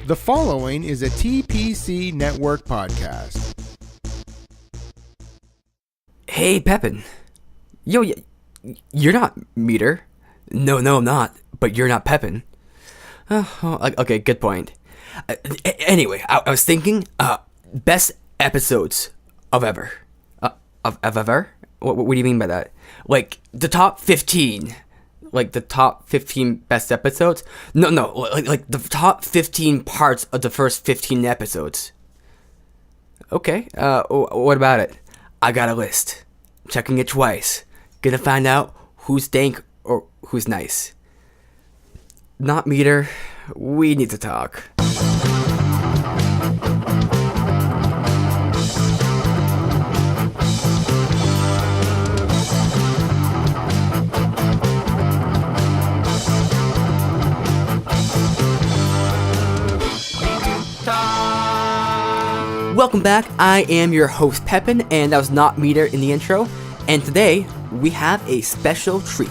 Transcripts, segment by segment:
The following is a TPC Network podcast. Hey, Pepin. Yo, you're not Meader. No, I'm not. But you're not Pepin. Okay, good point. Anyway, I was thinking, best episodes of ever. Of ever? What do you mean by that? Like, the top 15. Like, the top 15 best episodes? No, like the top 15 parts of the first 15 episodes. Okay, what about it? I got a list. Checking it twice. Gonna find out who's dank or who's nice. Not Meader. We need to talk. Welcome back. I am your host Pepin, and that was not Meader in the intro. And today we have a special treat: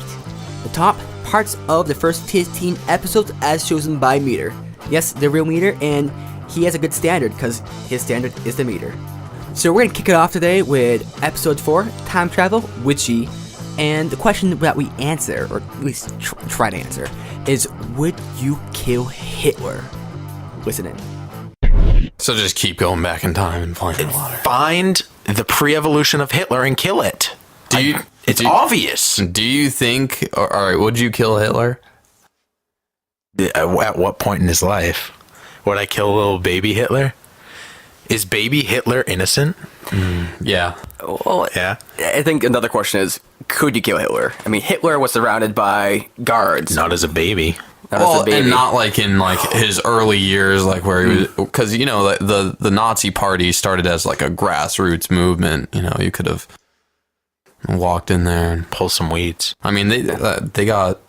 the top parts of the first 15 episodes as chosen by Meader. Yes, the real Meader, and he has a good standard because his standard is the Meader. So we're gonna kick it off today with episode 4, time travel, witchy, and the question that we answer, or at least try to answer, is: would you kill Hitler? Listen in. So just keep going back in time and flying in the water. Find the pre-evolution of Hitler and kill it. It's obvious. Do you think? All right, would you kill Hitler? At what point in his life would I kill little baby Hitler? Is baby Hitler innocent? Yeah. Well, Yeah. I think another question is: could you kill Hitler? I mean, Hitler was surrounded by guards. Not as a baby. Well, and not like in like his early years, like where he was, because you know the Nazi Party started as like a grassroots movement. You know, you could have walked in there and Pull some weeds. I mean, they got.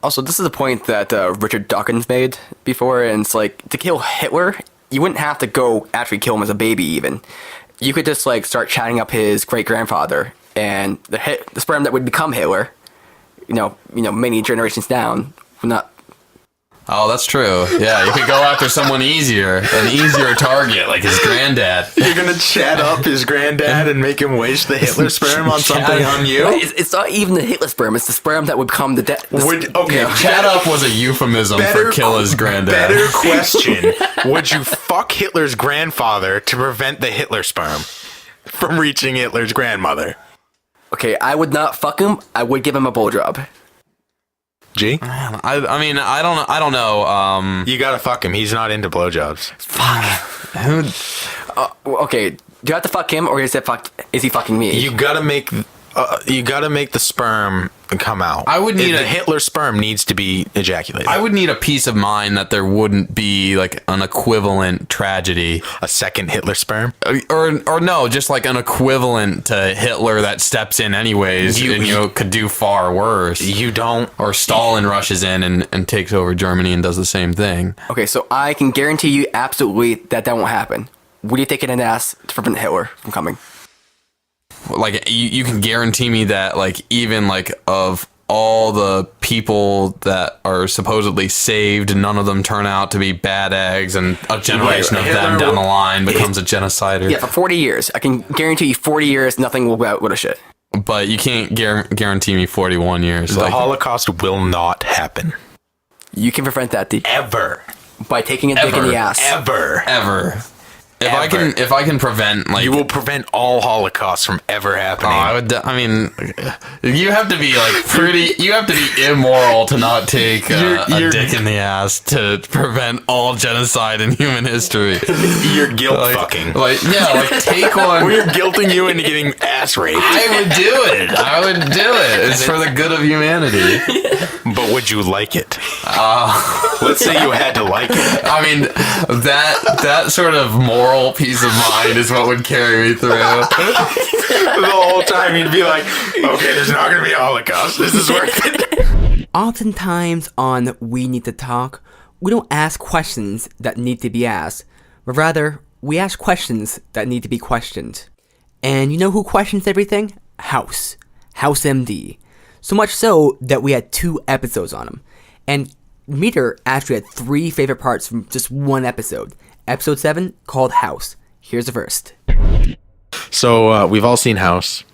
Also, this is a point that Richard Dawkins made before, and it's like, to kill Hitler, you wouldn't have to go actually kill him as a baby. Even you could just like start chatting up his great grandfather, and the sperm that would become Hitler, you know, many generations down, would not. Oh, that's true. Yeah, you could go after someone an easier target, like his granddad. You're gonna chat up his granddad and make him waste the Hitler sperm on something on you? It's not even the Hitler sperm; it's the sperm that would become the death. Chat up was a euphemism for kill his granddad. Better question: would you fuck Hitler's grandfather to prevent the Hitler sperm from reaching Hitler's grandmother? Okay, I would not fuck him. I would give him a blowjob. G? I mean, I don't know. You gotta fuck him. He's not into blowjobs. Okay, do you have to fuck him, or is he fucking me? You gotta make the sperm come out. I would need the Hitler sperm needs to be ejaculated. I would need a peace of mind that there wouldn't be like an equivalent tragedy, a second Hitler sperm, or no, just like an equivalent to Hitler that steps in anyways, and could do far worse. You don't, or Stalin rushes in and takes over Germany and does the same thing. Okay, so I can guarantee you absolutely that won't happen. Would you take it in the ass to prevent Hitler from coming? Like, you can guarantee me that, like, even, like, of all the people that are supposedly saved, none of them turn out to be bad eggs, and a generation of them down the line becomes a genocider. Yeah, for 40 years. I can guarantee you 40 years, nothing will go out with a shit. But you can't guarantee me 41 years. The Holocaust will not happen. You can prevent that. Ever. By taking a dick in the ass. Ever. If I can prevent, like, you will prevent all Holocausts from ever happening. I mean, you have to be like you have to be immoral to not take a dick in the ass to prevent all genocide in human history. You're guilt fucking. Take one. We're guilting you into getting ass raped. I would do it. It's for the good of humanity. But would you like it? Let's say you had to like it. I mean, that sort of moral peace of mind is what would carry me through. The whole time you'd be like, okay, there's not going to be a Holocaust. This is worth it. Oftentimes on We Need to Talk, we don't ask questions that need to be asked, but rather, we ask questions that need to be questioned. And you know who questions everything? House MD. So much so that we had 2 episodes on him. And Meader actually had 3 favorite parts from just one episode. Episode 7, called House. Here's the first. So we've all seen House.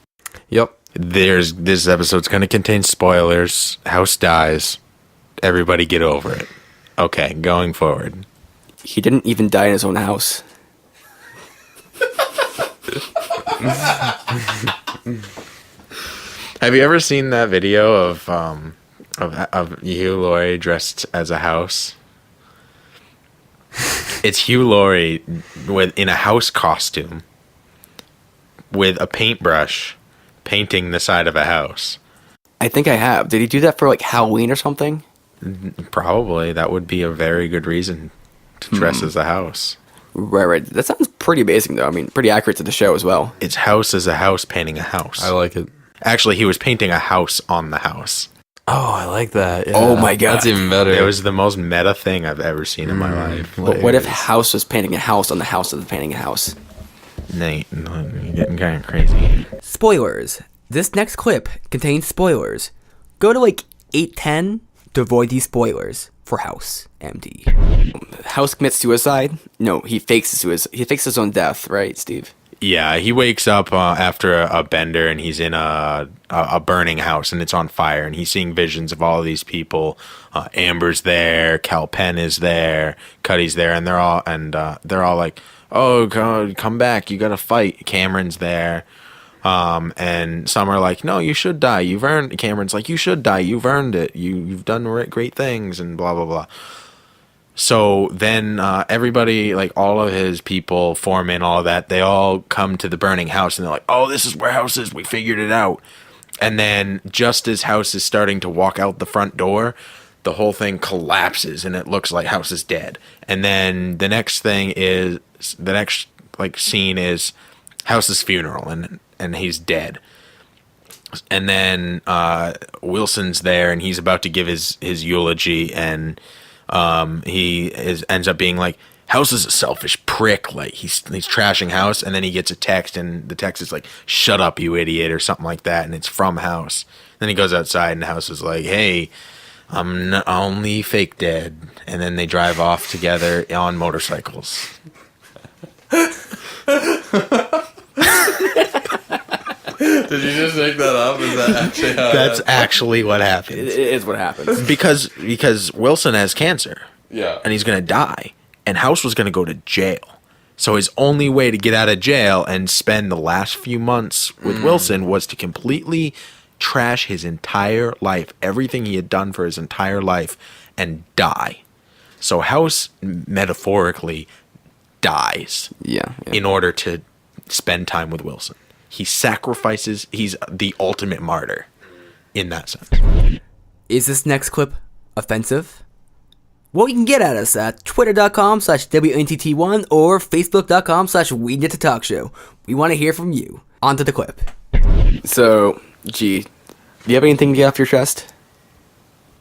Yep. This episode's going to contain spoilers. House dies. Everybody get over it. Okay, going forward. He didn't even die in his own house. Have you ever seen that video of Hugh Laurie dressed as a house? It's Hugh Laurie in a house costume with a paintbrush painting the side of a house. I think I have. Did he do that for like Halloween or something? Probably. That would be a very good reason to dress as a house. Right. That sounds pretty amazing, though. I mean, pretty accurate to the show as well. It's house as a house painting a house. I like it. Actually, he was painting a house on the house. Oh, I like that. Yeah. Oh my God. That's even better. It was the most meta thing I've ever seen in my life. But what if House was painting a house on the house of the painting a house? Nate, no, you're getting kind of crazy. Spoilers. This next clip contains spoilers. Go to like 8:10 to avoid these spoilers for House MD. House commits suicide? No, he fakes suicide. He fakes his own death, right, Steve? Yeah, he wakes up after a bender, and he's in a burning house, and it's on fire, and he's seeing visions of all of these people. Amber's there, Cal Penn is there, Cuddy's there, and they're all like, "Oh God, come back! You gotta fight." Cameron's there, and some are like, "No, you should die. You've earned." Cameron's like, "You should die. You've earned it. You've done great things," and blah blah blah. So then everybody, like all of his people, foremen, all of that, they all come to the burning house, and they're like, "Oh, this is where House is. We figured it out." And then just as House is starting to walk out the front door, the whole thing collapses, and it looks like House is dead. And then the next scene is House's funeral, and he's dead. And then Wilson's there, and he's about to give his eulogy, and ends up being like, House is a selfish prick, like he's trashing House, and then he gets a text, and the text is like, "Shut up, you idiot," or something like that, and it's from House. Then he goes outside, and House is like, "Hey, I'm not only fake dead," and then they drive off together on motorcycles. Did you just make that up? Is that actually how That's actually what happens. It is what happens. Because Wilson has cancer. Yeah. And he's going to die. And House was going to go to jail. So his only way to get out of jail and spend the last few months with Wilson was to completely trash his entire life, everything he had done for his entire life, and die. So House metaphorically dies in order to spend time with Wilson. He sacrifices. He's the ultimate martyr in that sense. Is this next clip offensive? Well, you can get at us at twitter.com/WNTT1 or facebook.com/WeNetToTalkShow. We want to hear from you. On to the clip. So, G, do you have anything to get off your chest?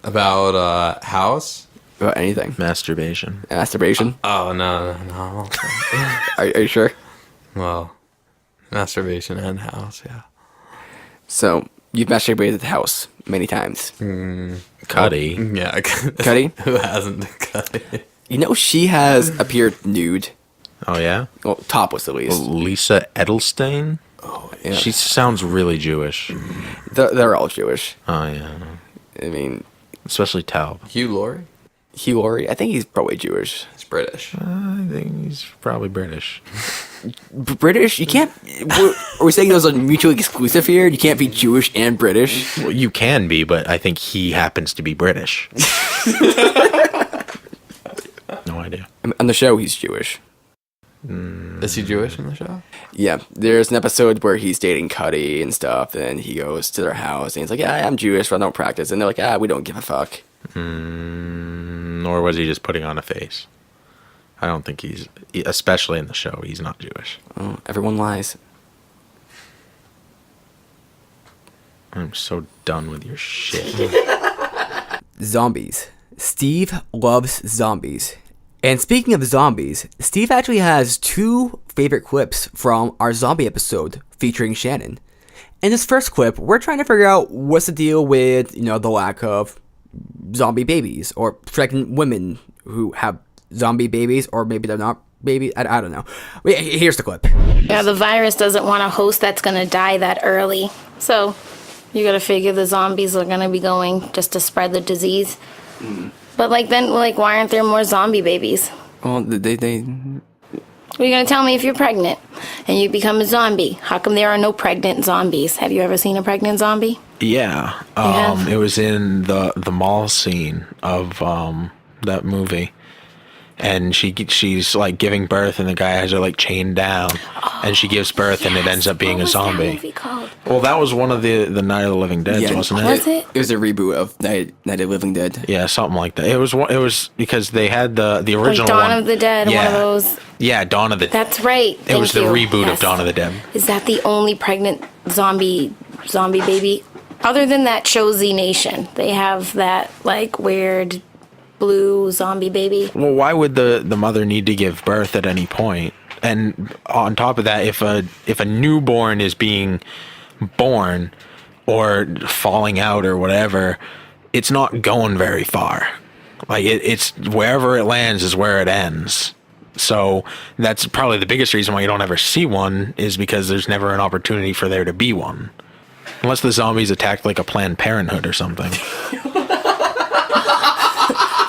About House? About anything? Masturbation. Masturbation? Oh, no. Are you sure? Well, masturbation and House, yeah. So, you've masturbated at the house many times. Cuddy. Yeah. Cuddy? Who hasn't Cuddy? You know, she has appeared nude. Oh, yeah? Well, topless at least. Lisa Edelstein? Oh, yeah. She sounds really Jewish. They're all Jewish. Oh, yeah. I mean, Especially Taub. Hugh Laurie? Hugh Laurie, I think he's probably Jewish. He's British. I think he's probably British. British? You can't... Are we saying those are mutually exclusive here? You can't be Jewish and British? Well, you can be, but I think he happens to be British. No idea. On the show, he's Jewish. Is he Jewish in the show? Yeah, there's an episode where he's dating Cuddy and stuff, and he goes to their house, and he's like, "Yeah, I'm Jewish, but I don't practice." And they're like, "We don't give a fuck." Nor was he just putting on a face. I don't think he's, especially in the show, he's not Jewish. Oh, everyone lies. I'm so done with your shit. Zombies. Steve loves zombies. And speaking of zombies, Steve actually has 2 favorite clips from our zombie episode featuring Shannon. In this first clip, we're trying to figure out what's the deal with, the lack of zombie babies or pregnant women who have zombie babies, or maybe they're not babies. I don't know. Here's the clip. Yeah, the virus doesn't want a host that's going to die that early. So you got to figure the zombies are going to be going just to spread the disease. But then why aren't there more zombie babies? Well, they What are you going to tell me if you're pregnant and you become a zombie? How come there are no pregnant zombies? Have you ever seen a pregnant zombie? Yeah. have? It was in the mall scene of that movie. And she's like giving birth, and the guy has her like chained down, and she gives birth, and it ends up being What a was zombie. that movie called? Well, that was one of the Night of the Living Dead, wasn't it? Was it? It was a reboot of Night of the Living Dead. Yeah, something like that. It was because they had the original Dawn one. of the Dead, one of those. Yeah, Dawn of the Dead. That's right. It was the Thank you. reboot of Yes. Dawn of the Dead. Is that the only pregnant zombie baby? Other than that show Z Nation, they have that weird blue zombie baby. Well, why would the mother need to give birth at any point? And on top of that, if a newborn is being born or falling out or whatever, it's not going very far. It's wherever it lands is where it ends. So that's probably the biggest reason why you don't ever see one, is because there's never an opportunity for there to be one. Unless the zombies attacked like a Planned Parenthood or something.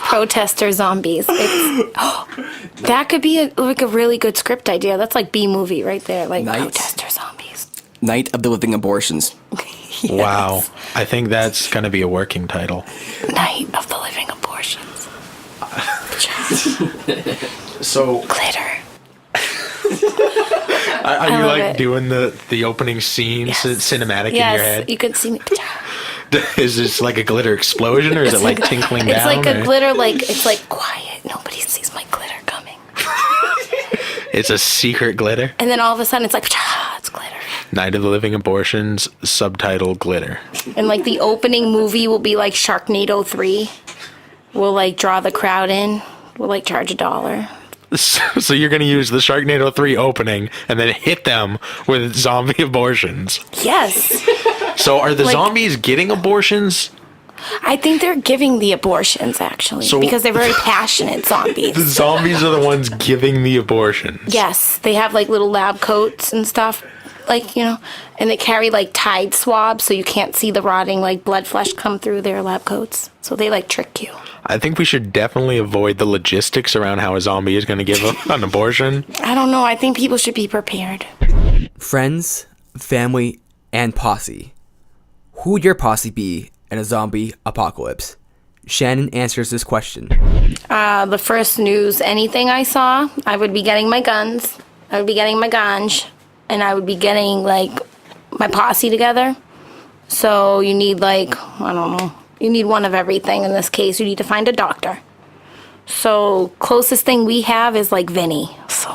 Protester zombies. That could be a really good script idea. That's like B movie right there. Nice. Protester zombies. Night of the Living Abortions. Yes. Wow. I think that's going to be a working title. Night of the Living Abortions. So, Glitter. are you love like it. doing the opening scene cinematic in your Yes, head? you could see me. Is this like a glitter explosion, or is it like tinkling down? It's like a or- glitter, it's like quiet. Nobody sees my glitter coming. It's a secret glitter. And then all of a sudden it's like, it's glitter. Night of the Living Abortions, subtitle glitter. And the opening movie will be like Sharknado 3. We'll draw the crowd in. We'll charge $1. So you're going to use the Sharknado 3 opening and then hit them with zombie abortions. Yes. So are the zombies getting abortions? I think they're giving the abortions, actually, So- because they're very passionate zombies. The zombies are the ones giving the abortions. Yes, they have little lab coats and stuff, and they carry Tide swabs so you can't see the rotting blood flesh come through their lab coats. So they trick you. I think we should definitely avoid the logistics around how a zombie is going to give an abortion. I don't know. I think people should be prepared. Friends, family, and posse. Who would your posse be in a zombie apocalypse? Shannon answers this question. The first news, anything I saw, I would be getting my guns. I would be getting my ganj. And I would be getting, my posse together. So you need, I don't know. You need one of everything. In this case, you need to find a doctor. So closest thing we have is, Vinny. So,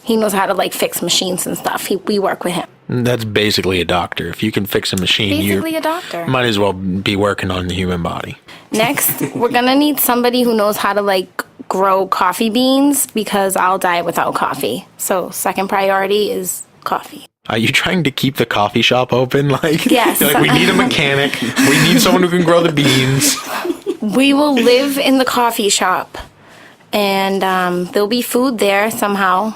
he knows how to, fix machines and stuff. We work with him. That's basically a doctor. If you can fix a machine, Basically you a doctor. might as well be working on the human body. Next, we're going to need somebody who knows how to, grow coffee beans, because I'll die without coffee. So second priority is coffee. Are you trying to keep the coffee shop open? Yes. We need a mechanic. We need someone who can grow the beans. We will live in the coffee shop, and there'll be food there somehow.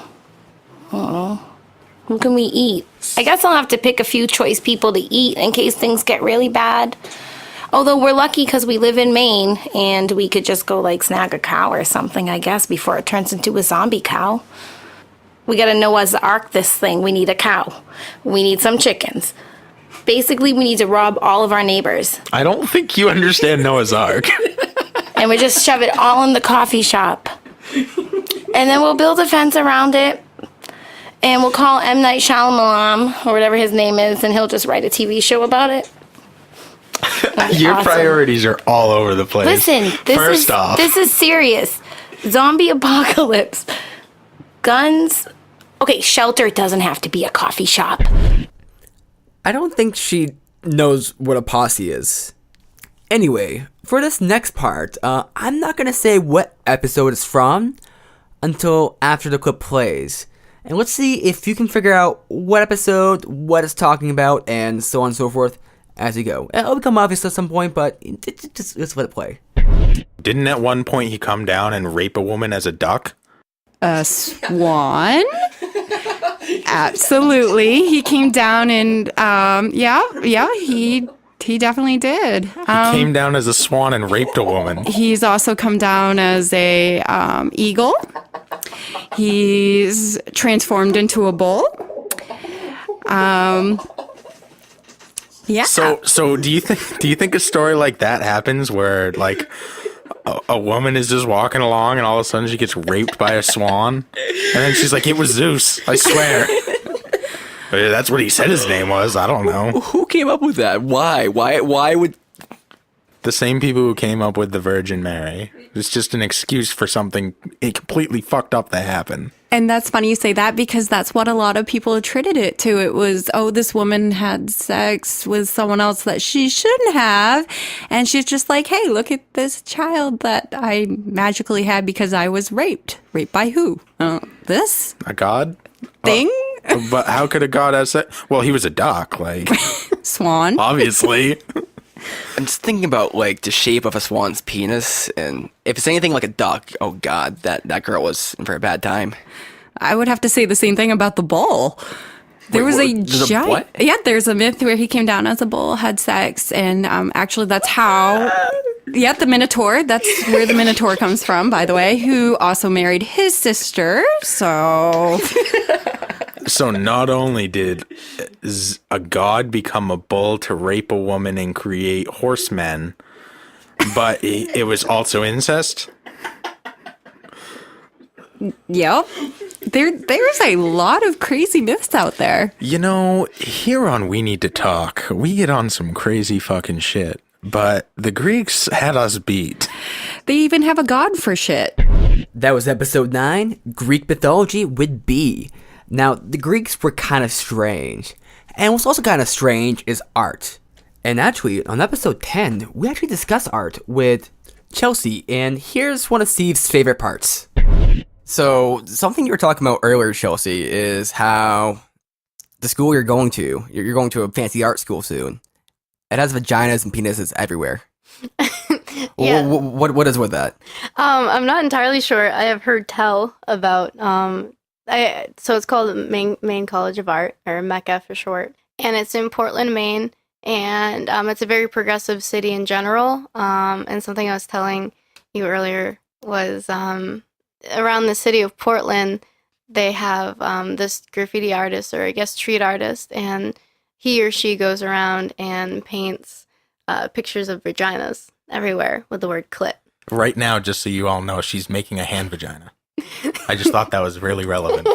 I don't know. Who can we eat? I guess I'll have to pick a few choice people to eat in case things get really bad. Although we're lucky because we live in Maine, and we could just go snag a cow or something, I guess, before it turns into a zombie cow. We gotta Noah's Ark this thing. We need a cow. We need some chickens. Basically, we need to rob all of our neighbors. I don't think you understand Noah's Ark. And we just shove it all in the coffee shop. And then we'll build a fence around it. And we'll call M. Night Shyamalan, or whatever his name is, and he'll just write a TV show about it. Your Awesome. priorities are all over the place. Listen, this is serious. Zombie apocalypse. Guns. Okay, shelter doesn't have to be a coffee shop. I don't think she knows what a posse is. Anyway, for this next part, I'm not going to say what episode it's from until after the clip plays. And let's see if you can figure out what episode, what it's talking about, and so on and so forth as you go. It'll become obvious at some point, but just let it play. Didn't at one point he come down and rape a woman as a duck? A swan? Absolutely. He came down and, he definitely did. He came down as a swan and raped a woman. He's also come down as a eagle. He's transformed into a bull. Yeah. So do you think a story like that happens where like a woman is just walking along and all of a sudden she gets raped by a swan, and then she's like, "It was Zeus, I swear." But that's what he said his name was. I don't know. Who came up with that? Why would... The same people who came up with the Virgin Mary. It's just an excuse for something completely fucked up that happened. And that's funny you say that, because that's what a lot of people attributed it to. It was, oh, this woman had sex with someone else that she shouldn't have. And she's just like, hey, look at this child that I magically had because I was raped. Raped by who? This? A god? Thing? But how could a god have sex? Well, he was a duck, like, Swan. obviously. I'm just thinking about, like, the shape of a swan's penis, and if it's anything like a duck, oh god, that girl was in for a bad time. I would have to say the same thing about the bull. There was a giant... what? Yeah, there's a myth where he came down as a bull, had sex, and actually that's how... Yeah, the Minotaur. That's where the Minotaur comes from, by the way, who also married his sister, so... So not only did a god become a bull to rape a woman and create horsemen, but it was also incest? Yep. There's a lot of crazy myths out there. You know, here on We Need to Talk, we get on some crazy fucking shit. But the Greeks had us beat. They even have a god for shit. That was episode 9, Greek mythology with B. Now, the Greeks were kind of strange. And what's also kind of strange is art. And actually, on episode 10, we actually discuss art with Chelsea, and here's one of Steve's favorite parts. So, something you were talking about earlier, Chelsea, is how the school you're going to a fancy art school soon. It has vaginas and penises everywhere. Yeah. What is with that? I'm not entirely sure. I have heard tell about so it's called the Maine College of Art, or Mecca for short, and it's in Portland, Maine, and it's a very progressive city in general. And something I was telling you earlier was around the city of Portland, they have this graffiti artist, or I guess street artist, and he or she goes around and paints pictures of vaginas everywhere with the word clit. Right now, just so you all know, she's making a hand vagina. I just thought that was really relevant.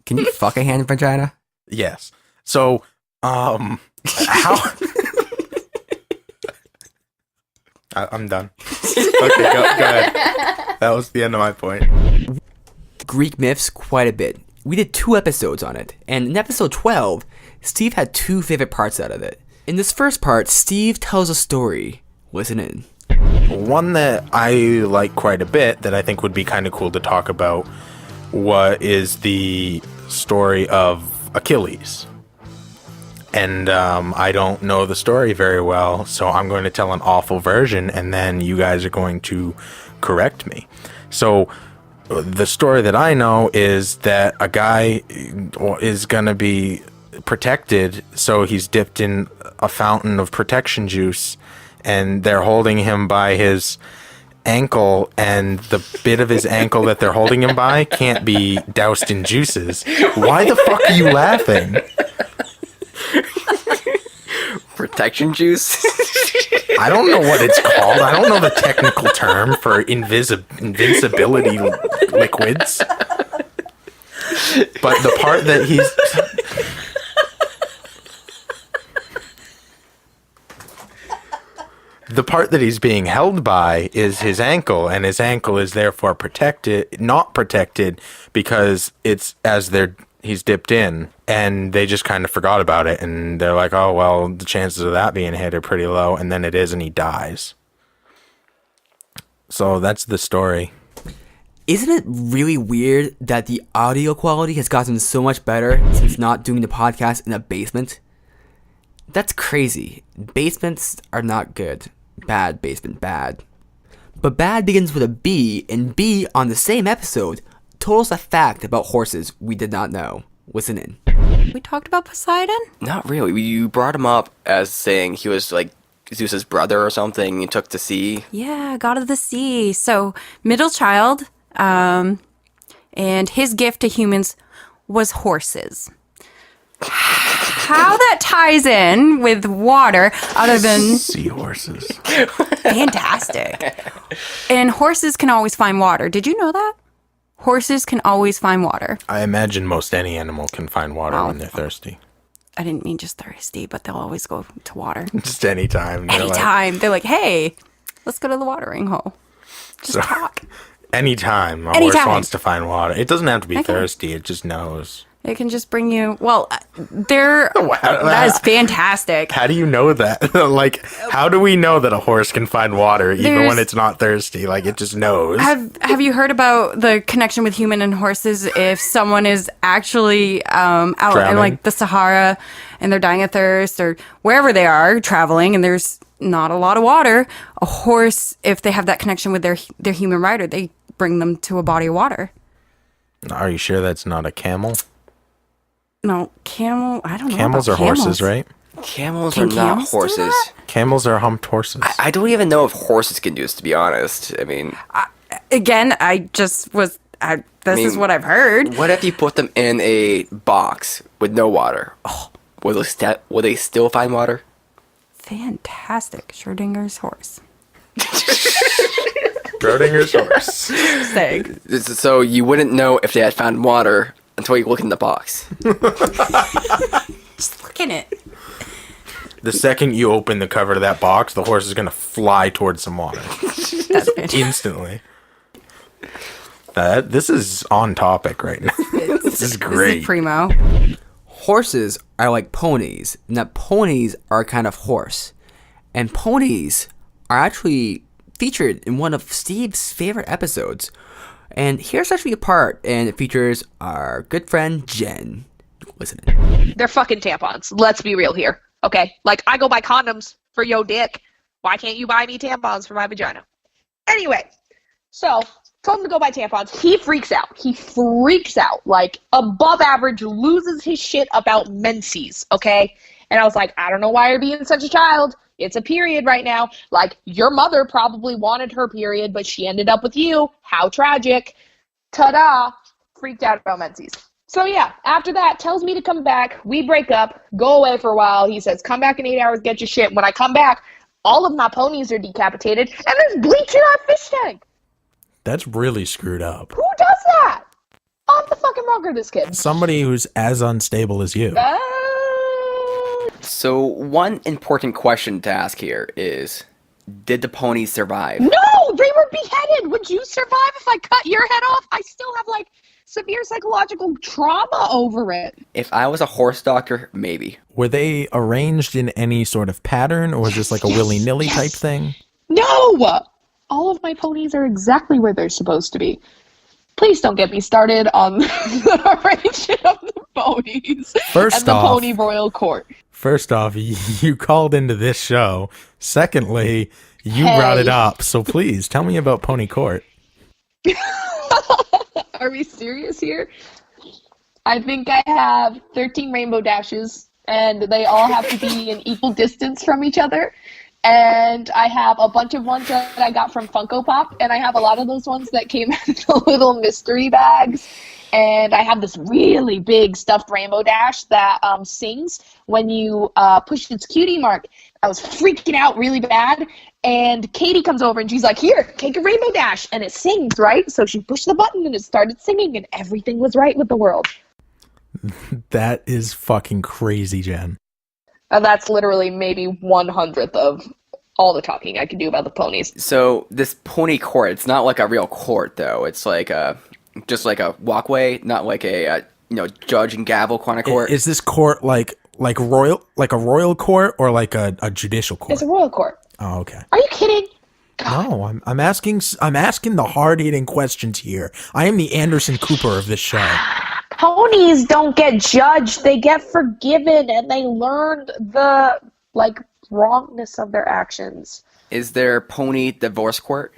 Can you fuck a hand vagina? Yes. So, how... I'm done. Okay, go ahead. That was the end of my point. Greek myths quite a bit. We did 2 episodes on it, and in episode 12, Steve had 2 favorite parts out of it. In this first part, Steve tells a story. Listen in. One that I like quite a bit that I think would be kind of cool to talk about is the story of Achilles. And I don't know the story very well, so I'm going to tell an awful version, and then you guys are going to correct me. So the story that I know is that a guy is going to be protected, so he's dipped in a fountain of protection juice, and they're holding him by his ankle, and the bit of his ankle that they're holding him by can't be doused in juices. Why the fuck are you laughing? Protection juice? I don't know what it's called. I don't know the technical term for invincibility liquids. But the part that he's... The part that he's being held by is his ankle, and his ankle is therefore not protected because it's he's dipped in, and they just kind of forgot about it, and they're like, oh, well, the chances of that being hit are pretty low, and then it is, and he dies. So that's the story. Isn't it really weird that the audio quality has gotten so much better since not doing the podcast in a basement? That's crazy. Basements are not good. Bad basement, bad. But bad begins with a B, and B on the same episode told us a fact about horses we did not know. Listen in. We talked about Poseidon? Not really. You brought him up as saying he was like Zeus's brother or something. He took to sea. Yeah, god of the sea. So, middle child, and his gift to humans was horses. How that ties in with water, other than Seahorses. fantastic. And horses can always find water. Did you know that? Horses can always find water. I imagine most any animal can find water when they're thirsty. I didn't mean just thirsty, but they'll always go to water. Just anytime. Anytime. They're like, hey, let's go to the watering hole. Just talk. Anytime a horse wants to find water. It doesn't have to be thirsty. It just knows. It can just bring you, well, that is fantastic. How do you know that? Like, how do we know that a horse can find water even when it's not thirsty? Like, it just knows. Have you heard about the connection with human and horses? If someone is actually out Drowning. in like the Sahara and they're dying of thirst, or wherever they are traveling and there's not a lot of water, a horse, if they have that connection with their human rider, they bring them to a body of water. Are you sure that's not a camel? No, camel, I don't know. Camels are horses, right? Camels Can are not camels do horses. that? Camels are humped horses. I don't even know if horses can do this, to be honest. I mean, Again, I just was, this is what I've heard. what if you put them in a box with no water? Oh, will they still find water? Fantastic. Schrodinger's horse. Schrodinger's horse. Saying. So you wouldn't know if they had found water until you look in the box. Just look in it. The second you open the cover to that box, the horse is going to fly towards some water. That's fantastic. Instantly. This is on topic right now. This is great. This is primo. Horses are like ponies, and that ponies are a kind of horse. And ponies are actually featured in one of Steve's favorite episodes. And here's actually a part, and it features our good friend Jen. Listen in. They're fucking tampons. Let's be real here. Okay? Like, I go buy condoms for yo dick. Why can't you buy me tampons for my vagina? Anyway, so told him to go buy tampons. He freaks out. He freaks out. Like, above average, loses his shit about menses, okay? And I was like, I don't know why you're being such a child. It's a period right now. Like, your mother probably wanted her period, but she ended up with you. How tragic. Ta-da. Freaked out about menses. So yeah, after that, tells me to come back. We break up, go away for a while. He says, come back in 8 hours, get your shit. When I come back, all of my ponies are decapitated, and there's bleach in our fish tank. That's really screwed up. Who does that? Off the fucking rocker, this kid. Somebody who's as unstable as you. So one important question to ask here is, did the ponies survive? No, they were beheaded. Would you survive if I cut your head off? I still have, like, severe psychological trauma over it. If I was a horse doctor, maybe. Were they arranged in any sort of pattern, or was this like a willy-nilly type thing? No! All of my ponies are exactly where they're supposed to be. Please don't get me started on the arrangement of the ponies First and the off- pony royal court. First off, you called into this show. Secondly, you brought it up. So please, tell me about Pony Court. Are we serious here? I think I have 13 rainbow dashes, and they all have to be in equal distance from each other. And I have a bunch of ones that I got from Funko Pop, and I have a lot of those ones that came in the little mystery bags. And I have this really big stuffed rainbow dash that sings when you push its cutie mark. I was freaking out really bad, and Katie comes over and she's like, here, take a rainbow dash, and it sings, right? So she pushed the button and it started singing, and everything was right with the world. That is fucking crazy, Jen. And that's literally maybe 1/100th of all the talking I can do about the ponies. So this pony court, it's not like a real court, though. It's like just like a walkway, not like a judge and gavel kind of court. Is this court like a royal court, or like a judicial court? It's a royal court. Oh, okay. Are you kidding? No, I'm asking the hard-hitting questions here. I am the Anderson Cooper of this show. Ponies don't get judged. They get forgiven, and they learn the, like, wrongness of their actions. Is there pony divorce court?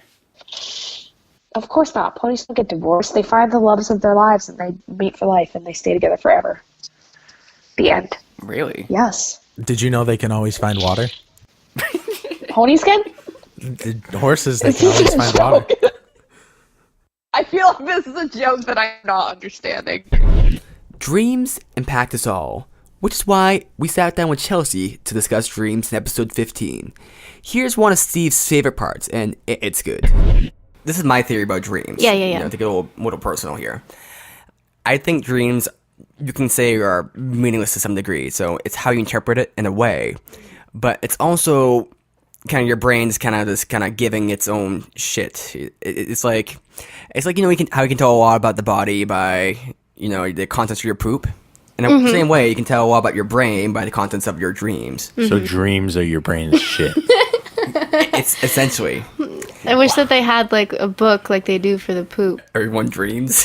Of course not. Ponies don't get divorced. They find the loves of their lives, and they meet for life, and they stay together forever. The end. Really? Yes. Did you know they can always find water? Ponies can? The horses, they can always find water. I feel like this is a joke that I'm not understanding. Dreams impact us all, which is why we sat down with Chelsea to discuss dreams in episode 15. Here's one of Steve's favorite parts, and it's good. This is my theory about dreams. Yeah. You know, to get a little personal here. I think dreams, you can say, are meaningless to some degree, so it's how you interpret it in a way. But it's also kind of your brain's kind of just kind of giving its own shit. It's like you know, how you can tell a lot about the body by, you know, the contents of your poop. In the same way, you can tell a lot about your brain by the contents of your dreams. So dreams are your brain's shit. It's essentially. I wish that they had like a book like they do for the poop. Everyone dreams.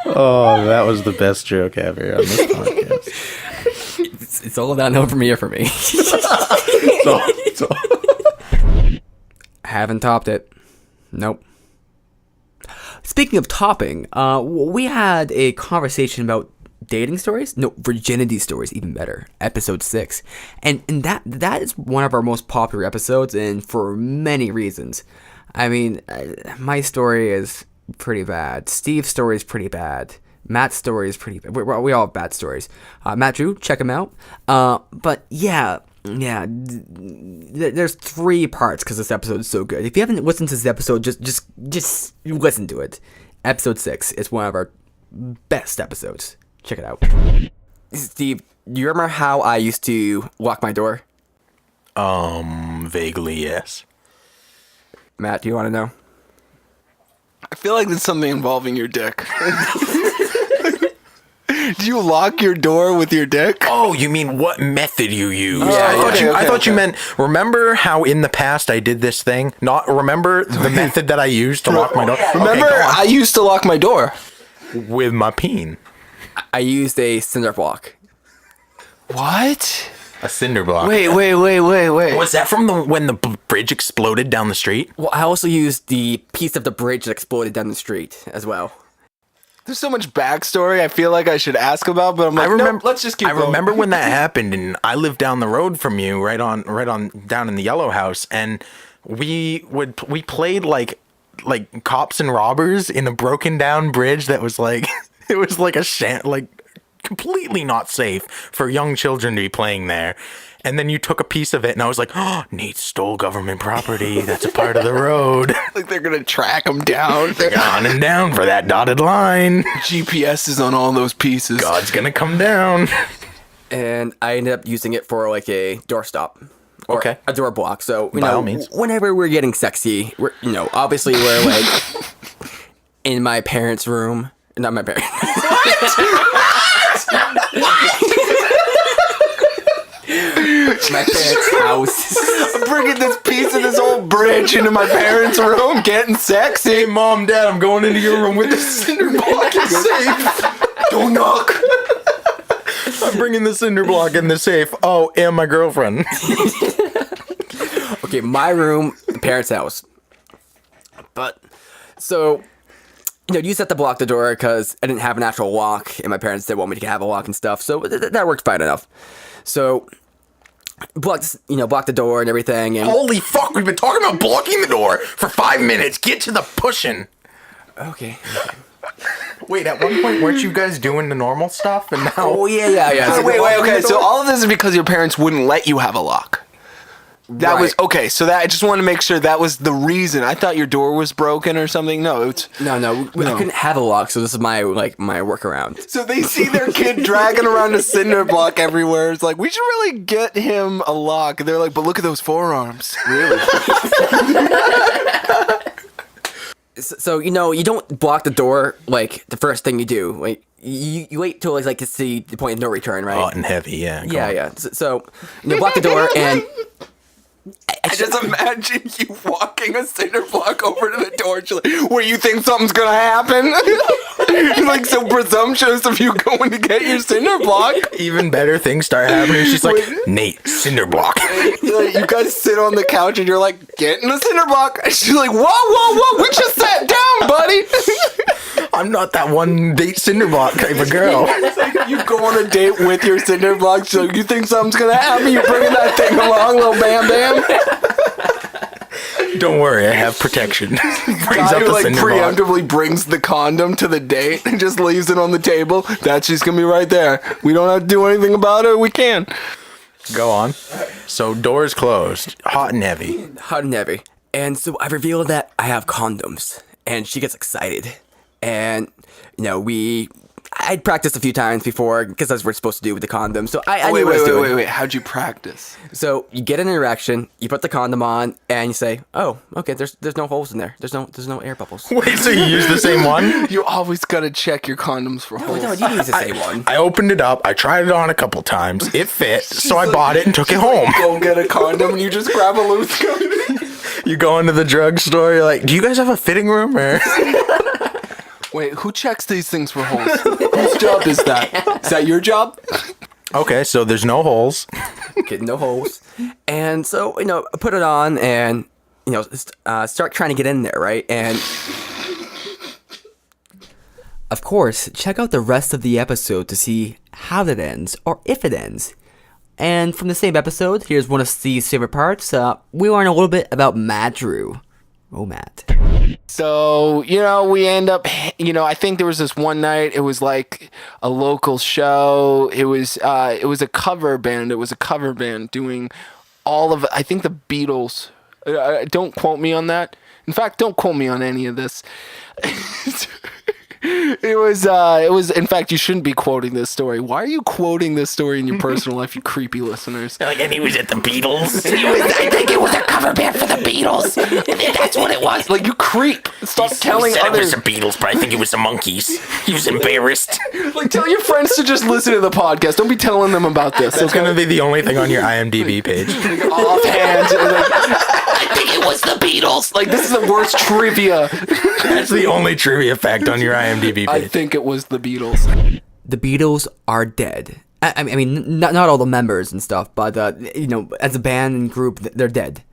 Oh, that was the best joke ever on this podcast. It's all downhill from here for me. Haven't topped it. Nope. Speaking of topping, we had a conversation about dating stories. No, virginity stories, even better. Episode 6, and that is one of our most popular episodes, and for many reasons. I mean, my story is pretty bad. Steve's story is pretty bad. Matt's story is pretty bad. We all have bad stories. Matt Drew, check him out. But yeah. There's 3 parts because this episode is so good. If you haven't listened to this episode, just listen to it. Episode 6 is one of our best episodes. Check it out. Steve, do you remember how I used to lock my door? Vaguely, yes. Matt, do you want to know? I feel like it's something involving your dick. Do you lock your door with your dick? Oh, you mean what method you use? Yeah, I thought you meant, remember how in the past I did this thing? Not remember the method that I used to lock my door? Remember, I used to lock my door. With my peen. I used a cinder block. What? A cinder block. Wait. Was that from when the bridge exploded down the street? Well, I also used the piece of the bridge that exploded down the street as well. There's so much backstory I feel like I should ask about, but I'm like, nope, let's just keep going. I remember when that happened, and I lived down the road from you, right on down in the yellow house, and we played like cops and robbers in a broken down bridge that was like it was like completely not safe for young children to be playing there. And then you took a piece of it, and I was like, oh, Nate stole government property. That's a part of the road. Like they're going to track him down. They're on and down for that dotted line. GPS is on all those pieces. God's going to come down. And I ended up using it for like a doorstop. Okay. A door block. So, By all means. Whenever we're getting sexy, obviously we're like in my parents' room. Not my parents. My parents' house. I'm bringing this piece of this old bridge into my parents' room, getting sexy. Hey, Mom, Dad, I'm going into your room with the cinder block and safe. Don't knock. I'm bringing the cinder block in the safe. Oh, and my girlfriend. Okay, my room, the parents' house. But, so, you set to block the door because I didn't have an actual lock, and my parents didn't want me to have a lock and stuff, so that worked fine enough. So, block the door and everything, and... Holy fuck, we've been talking about blocking the door for 5 minutes. Get to the pushing. Okay. Wait, at one point, weren't you guys doing the normal stuff? And now... Oh, yeah. So wait, okay, so all of this is because your parents wouldn't let you have a lock. That was okay. So that I just want to make sure that was the reason. I thought your door was broken or something. No, no. I couldn't have a lock, so this is my workaround. So they see their kid dragging around a cinder block everywhere. It's like, we should really get him a lock. And they're like, but look at those forearms. Really? So you don't block the door like the first thing you do. Like you wait till it's the point of no return, right? Hot and heavy, yeah. Yeah. So block the door and. I just imagine you walking a cinder block over to the door. Like, what, you think something's gonna happen? Like, so presumptuous of you going to get your cinder block. Even better things start happening. She's like, Nate, cinder block. You guys sit on the couch and you're like, get in the cinder block. And she's like, whoa, we just sat down, buddy. I'm not that one date cinder block type of girl. It's like you go on a date with your cinder block, so you think something's gonna happen, you bringing that thing along, little Bam Bam. Don't worry, I have protection. Brings Guy up who the like cinder block. preemptively brings the condom to the date and just leaves it on the table. That she's gonna be right there. We don't have to do anything about it. We can. Go on. So doors closed, hot and heavy. Hot and heavy. And so I reveal that I have condoms, and she gets excited. And, you know, I'd practiced a few times before, because that's what we're supposed to do with the condom. So I knew what I was doing. Wait. How'd you practice? So you get an erection, you put the condom on, and you say, "Oh, okay. There's no holes in there. There's no air bubbles." Wait, so you use the same one? You always gotta check your condoms for holes. No, you use the same one. I opened it up. I tried it on a couple times. It fit, so I bought it and took it home. Go get a condom and you just grab a loose condom. You go into the drugstore. You're like, "Do you guys have a fitting room?" Or Wait, who checks these things for holes? Whose job is that? Is that your job? Okay, so there's no holes. Getting no holes. And so, you know, I put it on and, you know, start trying to get in there, right? And of course, check out the rest of the episode to see how that ends or if it ends. And from the same episode, here's one of Steve's favorite parts. We learn a little bit about Matt Drew. Oh, Matt. So, you know, we end up, you know, I think there was this one night, it was like a local show. It was a cover band. It was a cover band doing all of, I think, the Beatles. Don't quote me on that. In fact, don't quote me on any of this. It was, in fact, you shouldn't be quoting this story. Why are you quoting this story in your personal life, you creepy listeners? and he was at the Beatles. I think it was a cover band for the Beatles. That's what it was. Like, you creep. Stop telling others. Beatles, but I think it was the Monkeys. He was embarrassed. Like, tell your friends to just listen to the podcast. Don't be telling them about this. That's going to be the only thing on your IMDb page. Offhand. I think it was the Beatles. Like, this is the worst trivia. That's the only trivia fact on your IMDb page. I think it was the Beatles. The Beatles are dead. I mean, not all the members and stuff, but, you know, as a band and group, they're dead.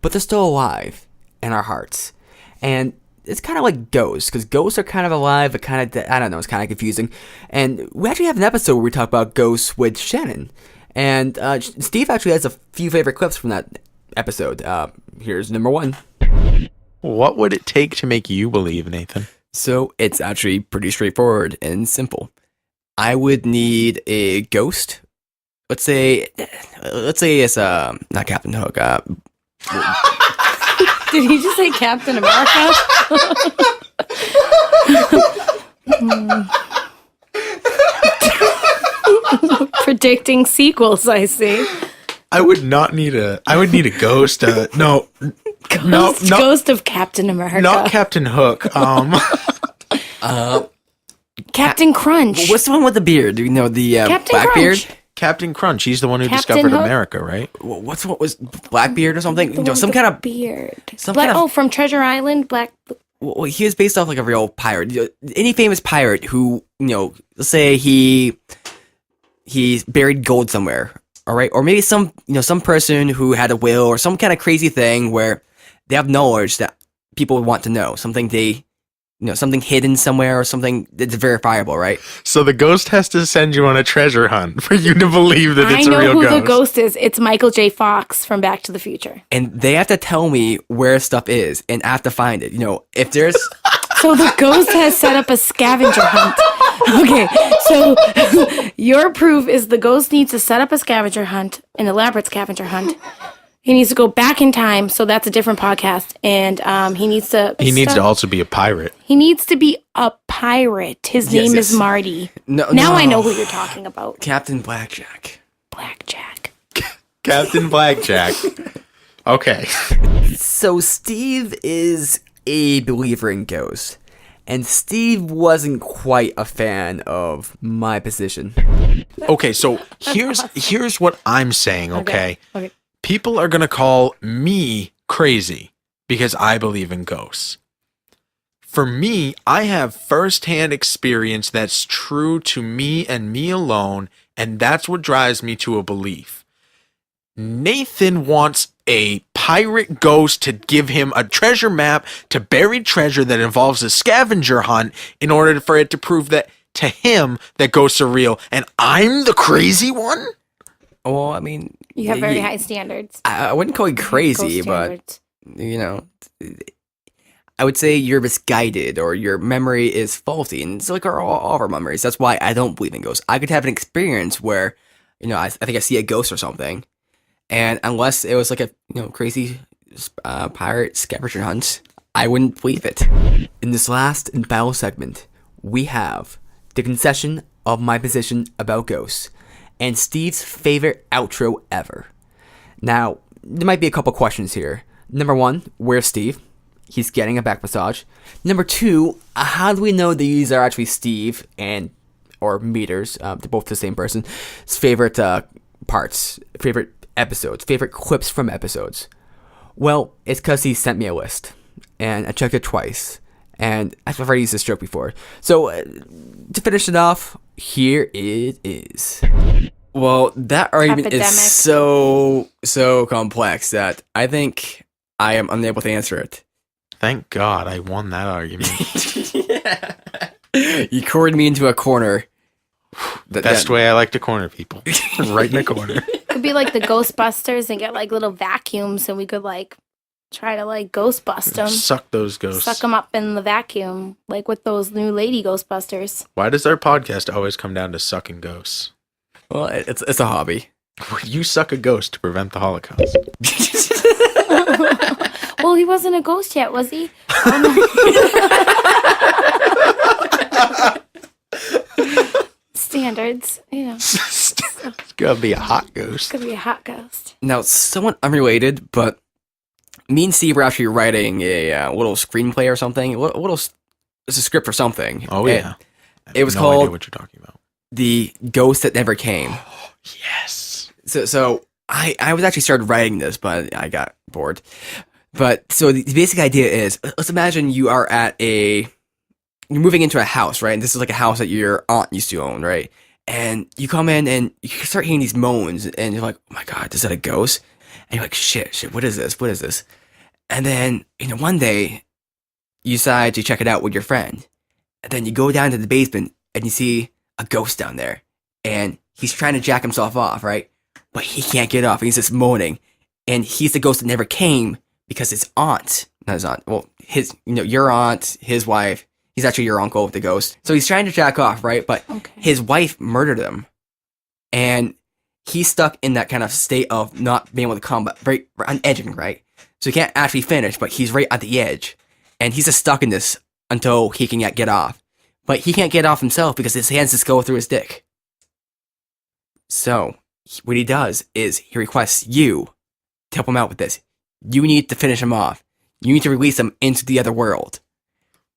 But they're still alive in our hearts. And it's kind of like ghosts, because ghosts are kind of alive, but kind of dead. I don't know, it's kind of confusing. And we actually have an episode where we talk about ghosts with Shannon. And Steve actually has a few favorite clips from that episode. Here's number 1. What would it take to make you believe, Nathan? So it's actually pretty straightforward and simple. I would need a ghost. Let's say it's not Captain Hook. Did he just say Captain America? Predicting sequels, I see. I would need a ghost. Ghost of Captain America. Not Captain Hook. Captain Crunch. What's the one with the beard? Do you know the Captain Blackbeard? Crunch. Captain Crunch. He's the one who Captain discovered Hook? America, right? What was Blackbeard or something? The You know, one some with kind the of beard. some kind of- from Treasure Island. Well, he was based off like a real pirate. You know, any famous pirate who, you know, let's say he buried gold somewhere, all right, or maybe some person who had a will or some kind of crazy thing where they have knowledge that people would want to know, something something hidden somewhere or something that's verifiable, right? So the ghost has to send you on a treasure hunt for you to believe that it's a real who ghost. the ghost is. It's Michael J. Fox from Back to the Future. And they have to tell me where stuff is, and I have to find it. You know, if there's So the ghost has set up a scavenger hunt. Okay, so your proof is the ghost needs to set up a scavenger hunt, an elaborate scavenger hunt. He needs to go back in time, so that's a different podcast. And he needs to... He needs to also be a pirate. He needs to be a pirate. His name is yes. Marty. No, now I know who you're talking about. Captain Blackjack. Blackjack. Captain Blackjack. Okay. So Steve is a believer in ghosts, and Steve wasn't quite a fan of my position. Okay, so here's what I'm saying, okay? Okay. people are going to call me crazy because I believe in ghosts. For me, I have firsthand experience that's true to me and me alone, and that's what drives me to a belief. Nathan wants a pirate ghost to give him a treasure map to buried treasure that involves a scavenger hunt in order for it to prove that to him that ghosts are real, and I'm the crazy one? Well, I mean, You have very high standards. I wouldn't call you crazy, Ghost but standards. I would say you're misguided or your memory is faulty, and it's like all of our memories. That's why I don't believe in ghosts. I could have an experience where, I think I see a ghost or something, and unless it was like a crazy pirate scavenger hunt, I wouldn't believe it. In this last and final segment, we have the concession of my position about ghosts and Steve's favorite outro ever. Now, there might be a couple questions here. Number one, where's Steve? He's getting a back massage. Number two, how do we know these are actually Steve or Meader's, they're both the same person, his favorite parts, favorite episodes, favorite clips from episodes? Well, it's because he sent me a list, and I checked it twice, and I've already used this joke before. So, to finish it off, here it is. Well, that argument is so complex that I think I am unable to answer it. Thank God I won that argument. You cornered me into a corner. Best way I like to corner people. Right in a corner. Could be like the Ghostbusters and get like little vacuums, and we could like try to like Ghostbust them. Suck those ghosts. Suck them up in the vacuum, like with those new lady Ghostbusters. Why does our podcast always come down to sucking ghosts? Well, it's a hobby. You suck a ghost to prevent the Holocaust. Well, he wasn't a ghost yet, was he? Standards, It's gonna be a hot ghost. It's gonna be a hot ghost. Now, somewhat unrelated, but me and Steve were actually writing a little screenplay or something. It's a script for something. Oh, yeah. It was no called idea what you're talking about. The Ghost That Never Came. Yes. So I was actually started writing this, but I got bored. But so the basic idea is, let's imagine you're moving into a house, right? And this is like a house that your aunt used to own, right? And you come in and you start hearing these moans, and you're like, oh my God, is that a ghost? And you're like, shit, what is this? What is this? And then, one day you decide to check it out with your friend. And then you go down to the basement and you see a ghost down there. And he's trying to jack himself off, right? But he can't get off. He's just moaning. And he's the ghost that never came because his aunt, not his aunt, well, your aunt, his wife, he's actually your uncle with the ghost. So he's trying to jack off, right? But his wife murdered him. And he's stuck in that kind of state of not being able to come, but right on edging, right? So he can't actually finish, but he's right at the edge. And he's just stuck in this until he can get off. But he can't get off himself because his hands just go through his dick. So what he does is he requests you to help him out with this. You need to finish him off. You need to release him into the other world.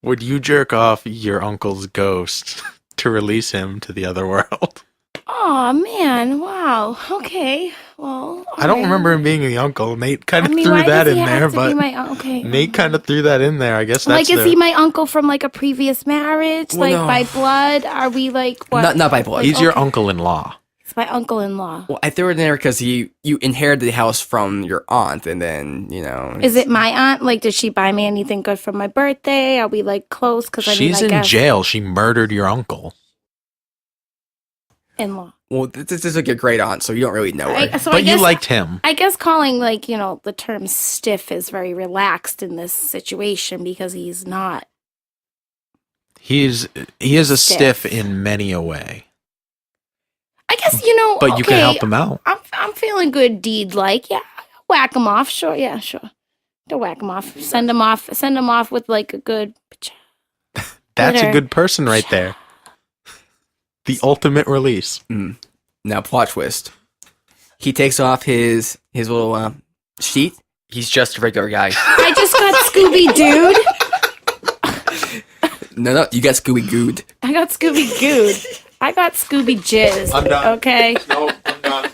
Would you jerk off your uncle's ghost to release him to the other world? Oh man! Wow. Okay. Well, I don't remember him being the uncle. Nate kind of threw that in there, but Nate kind of threw that in there. I guess that's is he my uncle from like a previous marriage, by blood? Are we like what? Not by blood. He's your uncle-in-law. He's my uncle-in-law. Well, I threw it in there because you inherited the house from your aunt, and then Is it my aunt? Like, did she buy me anything good for my birthday? Are we like close? Because she's in jail. She murdered your uncle. In-law. Well, this is like your great aunt, so you don't really know her. But you liked him. I guess calling the term stiff is very relaxed in this situation because he's not. He is a stiff in many a way. I guess But you can help him out. I'm feeling good deed like. Yeah, whack him off. Sure, yeah, sure. To whack him off. Send him off with like a good. That's a good person right there. The ultimate release. Now, plot twist. He takes off his little sheet. He's just a regular guy. I just got Scooby Dooed. No, you got Scooby Good. I got Scooby Good. I got Scooby Jizz. I'm done. Okay. No, I'm done.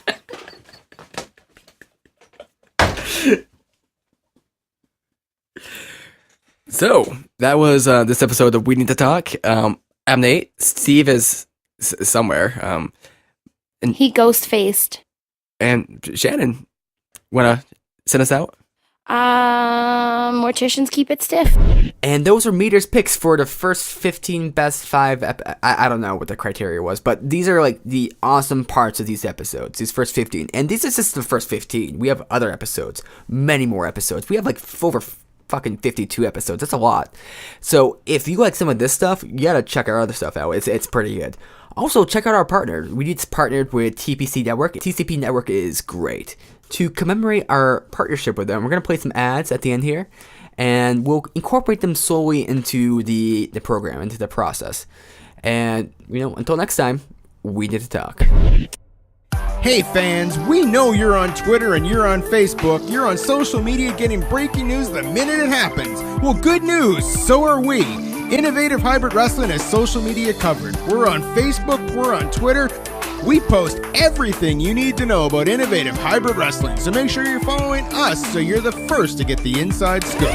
So that was this episode of We Need to Talk. I'm Nate. Steve is somewhere. He ghost-faced. And Shannon, wanna send us out? Morticians keep it stiff. And those are Meader's picks for the first 15 best 5. I don't know what the criteria was, but these are like the awesome parts of these episodes. These first 15, and this is just the first 15. We have other episodes, many more episodes. We have like over fucking 52 episodes. That's a lot. So if you like some of this stuff, you gotta check our other stuff out. It's pretty good. Also, check out our partner. We just partnered with TPC Network. TCP Network is great. To commemorate our partnership with them, we're going to play some ads at the end here, and we'll incorporate them solely into the program, into the process. And, until next time, we need to talk. Hey fans, we know you're on Twitter and you're on Facebook. You're on social media getting breaking news the minute it happens. Well, good news, so are we. Innovative Hybrid Wrestling has social media covered. We're on Facebook, we're on Twitter. We post everything you need to know about Innovative Hybrid Wrestling, so make sure you're following us so you're the first to get the inside scoop.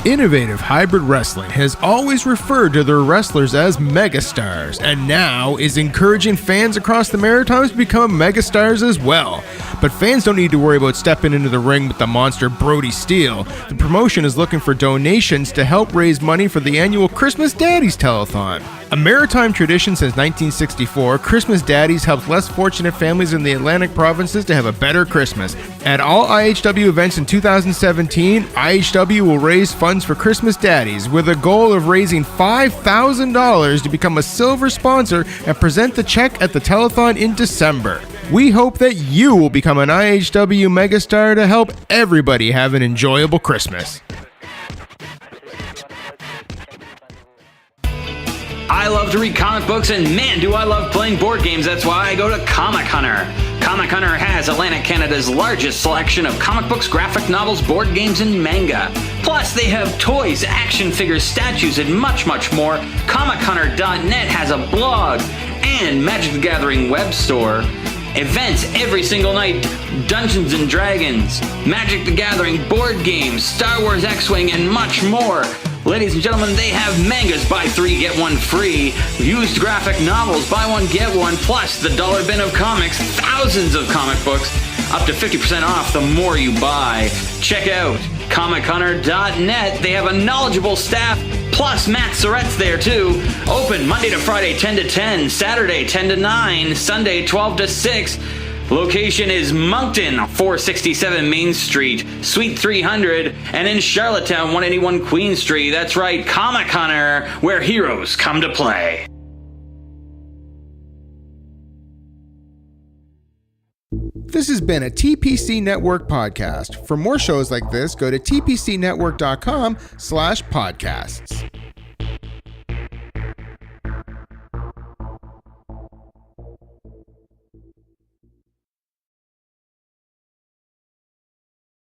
Innovative Hybrid Wrestling has always referred to their wrestlers as megastars, and now is encouraging fans across the Maritimes to become megastars as well. But fans don't need to worry about stepping into the ring with the monster Brody Steele. The promotion is looking for donations to help raise money for the annual Christmas Daddies Telethon. A maritime tradition since 1964, Christmas Daddies helps less fortunate families in the Atlantic provinces to have a better Christmas. At all IHW events in 2017, IHW will raise funds for Christmas Daddies with a goal of raising $5,000 to become a silver sponsor and present the check at the telethon in December. We hope that you will become an IHW megastar to help everybody have an enjoyable Christmas. I love to read comic books, and man, do I love playing board games. That's why I go to Comic Hunter. Comic Hunter has Atlantic Canada's largest selection of comic books, graphic novels, board games, and manga. Plus, they have toys, action figures, statues, and much, much more. ComicHunter.net has a blog and Magic the Gathering web store. Events every single night, Dungeons & Dragons, Magic the Gathering, board games, Star Wars X-Wing, and much more. Ladies and gentlemen, they have mangas, buy 3, get 1 free, used graphic novels, buy 1, get 1, plus the dollar bin of comics, thousands of comic books, up to 50% off the more you buy. Check out ComicHunter.net. They have a knowledgeable staff, plus Matt Surrett's there too. Open Monday to Friday 10 to 10, Saturday 10 to 9, Sunday 12 to 6. Location is Moncton, 467 Main Street, Suite 300, and in Charlottetown, 181 Queen Street. That's right, Comic Hunter, where heroes come to play. This has been a TPC Network podcast. For more shows like this, go to tpcnetwork.com/podcasts.